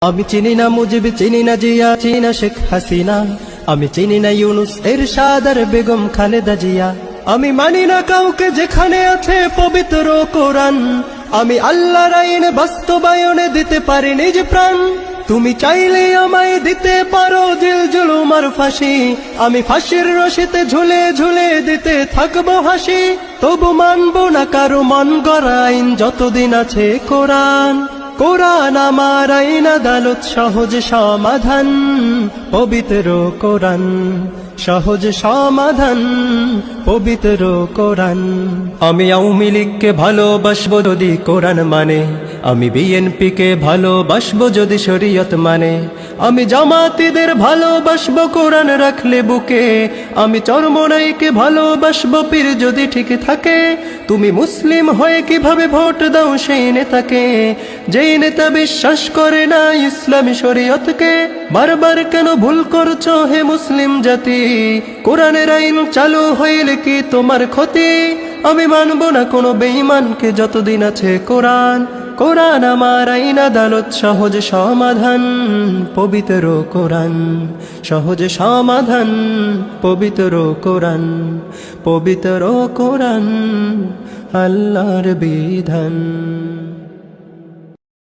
আমি চিনি না মুজিব, চিনি না জিয়া, চিনি না শেখ হাসিনা, আমি চিনি না ইউনুস, এরশাদ আর বেগম খালেদা জিয়া। আমি মানি না কাউকে যেখানে আছে পবিত্র কোরআন। আমি আল্লাহর আইন বাস্তবায়নে দিতে পারি নিজ প্রাণ। তুমি চাইলে আমায় দিতে পারো জেল জুলুম আর ফাঁসি, আমি ফাঁসির রশিতে ঝুলে ঝুলে দিতে থাকবো হাসি। তবু মানবো না কারো মন গড়া আইন যতদিন আছে কোরআন। কোরআন আমার আইন আদালত, সহজ সমাধান পবিত্র কোরআন, সহজ সমাধান পবিত্র কোরআন। আমি আওয়ামী লীগকে ভালোবাসবো যদি কোরআন মানে, আমি বিএনপি কে ভালোবাসবো যদি শরীয়ত মানে, আমি জামাতীদের ভালোবাসবো কোরআন রাখলে বুকে, আমি চরমোনাইকে ভালোবাসবো পীর যদি ঠিক থাকে। তুমি মুসলিম হয়ে কিভাবে ভোট দাও সেই নেতাকে, যেই নেতা বিশ্বাস করে না ইসলামী শরীয়তকে? বারবার কেন ভুল করছো হে মুসলিম জাতি? কোরআনের আইন চালু হইলে কি তোমার ক্ষতি? আমি মানব না কোনো বেঈমানকে যতদিন আছে কোরআন। কোরআন আমার আইন আদালত, সহজ সমাধান পবিত্র কোরআন, সহজ সমাধান পবিত্র কোরআন, পবিত্র কোরআন আল্লাহর বিধান।